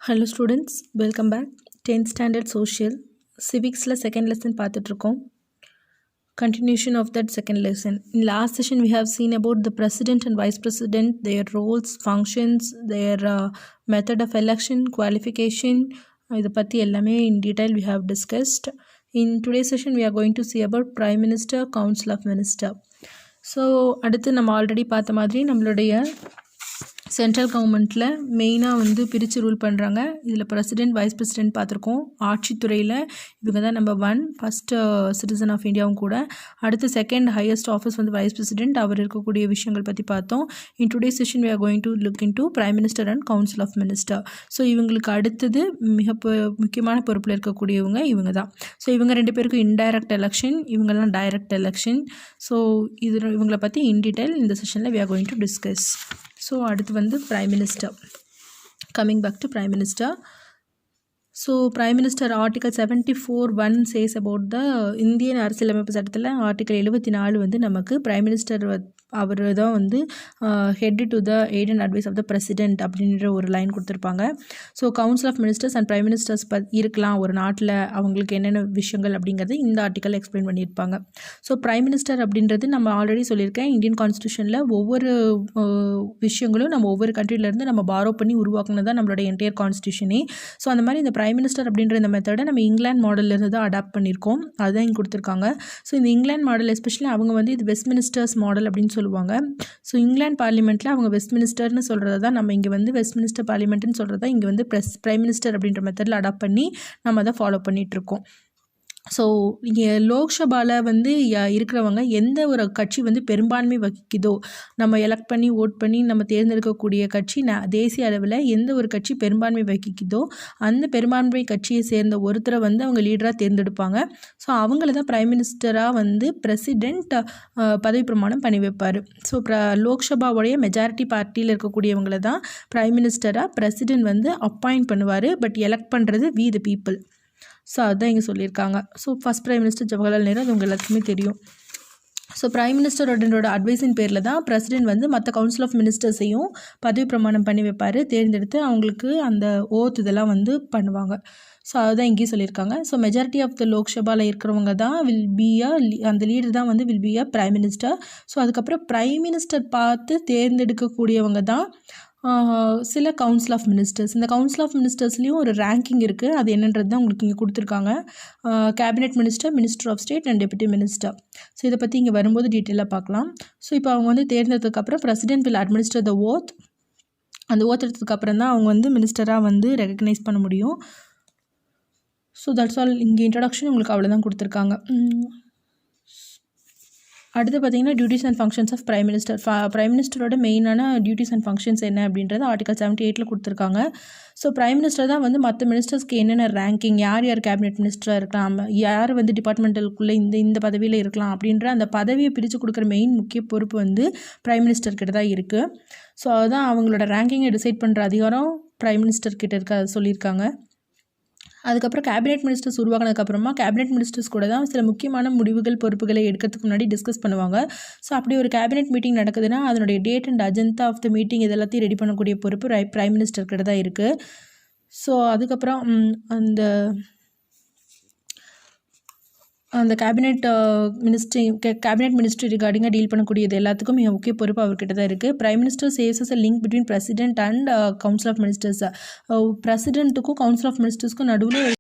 Hello students, welcome back. 10th standard social civics la second lesson பார்த்துட்டு continuation of that second lesson. In last session we have seen about the president and vice president, their roles, functions, their method of election, qualification, இதை பற்றி எல்லாமே in detail we have discussed. In today's session we are going to see about prime minister, council of minister. So அடுத்து நம்ம already பார்த்த மாதிரி நம்மளுடைய central கவர்மெண்ட்டில் மெயினாக வந்து பிரித்து ரூல் பண்ணுறாங்க. இதில் பிரசிடென்ட், வைஸ் பிரசிடென்ட் பார்த்துருக்கோம். ஆட்சித்துறையில் இவங்க தான் நம்பர் 1 ஃபஸ்ட்டு சிட்டிசன் ஆஃப் இந்தியாவும் கூட. அடுத்து செகண்ட் ஹையஸ்ட் ஆஃபீஸ் வந்து வைஸ் பிரசிடென்ட், அவர் இருக்கக்கூடிய விஷயங்கள் பற்றி பார்த்தோம். இன் today session we are going to look into prime minister and council of minister. So இவங்களுக்கு அடுத்தது முக்கியமான பொறுப்பில் இருக்கக்கூடியவங்க இவங்க தான். ஸோ இவங்க ரெண்டு பேருக்கும் இன்டைரக்ட் எலெக்ஷன், இவங்கெல்லாம் டைரக்ட் எலெக்ஷன். ஸோ இவங்களை பற்றி இன் டீட்டெயில் இந்த செஷனில் we are going to discuss. So அடுத்து வந்து prime minister. Coming back to prime minister. So prime minister article 74(1) says about the Indian அரசியலமைப்பு சட்டத்தில் ஆர்டிகல் 74 வந்து நமக்கு பிரைம் மினிஸ்டர் அவர் தான் வந்து head to the aid and advice of the president அப்படின்ற ஒரு லைன் கொடுத்துருப்பாங்க. So council of ministers and prime ministers இருக்கலாம் ஒரு நாட்டில், அவங்களுக்கு என்னென்ன விஷயங்கள் அப்படிங்கிறது இந்த ஆர்டிக்கல் எக்ஸ்பிளைன் பண்ணியிருப்பாங்க. ஸோ பிரைம் மினிஸ்டர் அப்படின்றது நம்ம ஆல்ரெடி சொல்லியிருக்கேன், இந்தியன் கான்ஸ்டியூஷனில் ஒவ்வொரு விஷயங்களும் நம்ம ஒவ்வொரு கண்ட்ரிலேருந்து நம்ம பாரோ பண்ணி உருவாக்குனது தான் நம்மளோட என்டையர் கான்ஸ்டியூஷனே. ஸோ அந்த மாதிரி இந்த பிரைம் மினிஸ்டர் அப்படின்ற இந்த மெத்தடை நம்ம இங்கிலாந்து மாடல்லேருந்து தான் அடாப்ட் பண்ணியிருக்கோம். அதுதான் இங்கே கொடுத்துருக்காங்க. ஸோ இந்த இங்கிலாந்து மாடல் எஸ்பெஷலி அவங்க வந்து இது வெஸ்ட் மினிஸ்டர்ஸ் மாடல் அப்படின்னு சொல்லுவாங்க. ஸோ இங்கிலாந்து பார்லிமெண்ட்டில் அவங்க வெஸ்ட் மினிஸ்டர்னு சொல்கிறது தான் நம்ம இங்கே வந்து வெஸ்ட் மினிஸ்டர் பார்லிமெண்ட்னு சொல்கிறது தான் இங்கே வந்து பிரைம் மினிஸ்டர் அப்படின்ற மெத்தடில் அடாப்ட் பண்ணி நம்ம அதை ஃபாலோ பண்ணிகிட்ருக்கோம். ஸோ இங்கே லோக்சபாவில் வந்து இருக்கிறவங்க எந்த ஒரு கட்சி வந்து பெரும்பான்மை வகிக்குதோ, நம்ம எலெக்ட் பண்ணி ஓட் பண்ணி நம்ம தேர்ந்தெடுக்கக்கூடிய கட்சி தேசிய அளவில் எந்த ஒரு கட்சி பெரும்பான்மை வகிக்குதோ அந்த பெரும்பான்மை கட்சியை சேர்ந்த ஒருத்தரை வந்து அவங்க லீடராக தேர்ந்தெடுப்பாங்க. ஸோ அவங்கள தான் பிரைம் மினிஸ்டராக வந்து பிரசிடெண்ட் பதவி பிரமாணம் பண்ணி வைப்பார். ஸோ லோக்சபாவுடைய மெஜாரிட்டி பார்ட்டியில் இருக்கக்கூடியவங்களை தான் பிரைம் மினிஸ்டராக பிரசிடெண்ட் வந்து அப்பாயிண்ட் பண்ணுவார். பட் எலெக்ட் பண்ணுறது வி த பீப்புள். ஸோ அதுதான் இங்கே சொல்லியிருக்காங்க. So first prime minister Jawaharlal Nehru, அது உங்கள் எல்லாத்துக்குமே தெரியும். ஸோ பிரைம் மினிஸ்டரோட அட்வைஸின் பேரில் தான் பிரசிடென்ட் வந்து மற்ற கவுன்சில் ஆஃப் மினிஸ்டர்ஸையும் பதவி பிரமாணம் பண்ணி வைப்பார், தேர்ந்தெடுத்து அவங்களுக்கு அந்த ஓத் இதெல்லாம் வந்து பண்ணுவாங்க. ஸோ அதுதான் இங்கேயும் சொல்லியிருக்காங்க. ஸோ மெஜாரிட்டி ஆஃப் த லோக்சபாவில் இருக்கிறவங்க தான் அந்த லீடர் தான் வந்து will be a prime minister. So அதுக்கப்புறம் பிரைம் மினிஸ்டர் பார்த்து தேர்ந்தெடுக்கக்கூடியவங்க தான் சில கவுன்சில் ஆஃப் மினிஸ்டர்ஸ். இந்த கவுன்சில் ஆஃப் மினிஸ்டர்ஸ்லேயும் ஒரு ரேங்கிங் இருக்குது, அது என்னன்றது தான் உங்களுக்கு இங்கே கொடுத்துருக்காங்க. Cabinet minister, minister of state and deputy minister. So இதை பற்றி இங்கே வரும்போது டீட்டெயிலாக பார்க்கலாம். ஸோ இப்போ அவங்க வந்து தேர்ந்தெடுத்ததுக்கப்புறம் president will administer the oath. அந்த ஓத் எடுத்ததுக்கப்புறம் தான் அவங்க வந்து மினிஸ்டராக வந்து ரெகக்னைஸ் பண்ண முடியும். So that's all. இங்கே இன்ட்ரடக்ஷன் உங்களுக்கு அவ்வளோதான் கொடுத்துருக்காங்க. அடுத்து பார்த்தீங்கன்னா duties and functions of prime minister. Prime மினிஸ்டரோட மெயினான டியூட்டிஸ் அண்ட் ஃபங்க்ஷன்ஸ் என்ன அப்படின்றது ஆர்டிகல் 78 கொடுத்துருக்காங்க. ஸோ பிரைம் மினிஸ்டர் தான் வந்து மற்ற மினிஸ்டர்ஸ்க்கு என்னென்ன ரேங்கிங், யார் யார் கேபினெட் மினிஸ்டராக இருக்கலாம், யார் வந்து டிபார்ட்மெண்டலுக்குள்ளே இந்த பதவியில் இருக்கலாம் அப்படின்ற அந்த பதவியை பிரித்து கொடுக்குற மெயின் முக்கிய பொறுப்பு வந்து பிரைம் மினிஸ்டர்கிட்ட தான் இருக்குது. ஸோ அதுதான் அவங்களோட ரேங்கிங்கை டிசைட் பண்ணுற அதிகாரம் பிரைம் மினிஸ்டர்கிட்ட சொல்லியிருக்காங்க. அதுக்கப்புறம் கேபினெட் மினிஸ்டர்ஸ் உருவாக்கினதுக்கப்புறமா கேபினெட் மினிஸ்டர்ஸ் கூட தான் சில முக்கியமான முடிவுகள், பொறுப்புகளை எடுக்கிறதுக்கு முன்னாடி டிஸ்கஸ் பண்ணுவாங்க. ஸோ அப்படி ஒரு கேபினெட் மீட்டிங் நடக்குதுன்னா அதனுடைய date and agenda of the meeting இதெல்லாத்தையும் ரெடி பண்ணக்கூடிய பொறுப்பு பிரைம் மினிஸ்டர் கிட்ட தான் இருக்குது. ஸோ அதுக்கப்புறம் அந்த கேபினெட் மினிஸ்ட்ரி ரிகார்டிங்காக டீல் பண்ணக்கூடியது எல்லாத்துக்கும் மிக முக்கிய பொறுப்பு அவர்கிட்ட தான் இருக்குது. பிரைம் மினிஸ்டர் சேவ்ஸ் as a link between president and council of ministers. பிரசிடென்ட்டுக்கும் கவுன்சில் ஆஃப் மினிஸ்டர்ஸ்க்கும் நடுவில்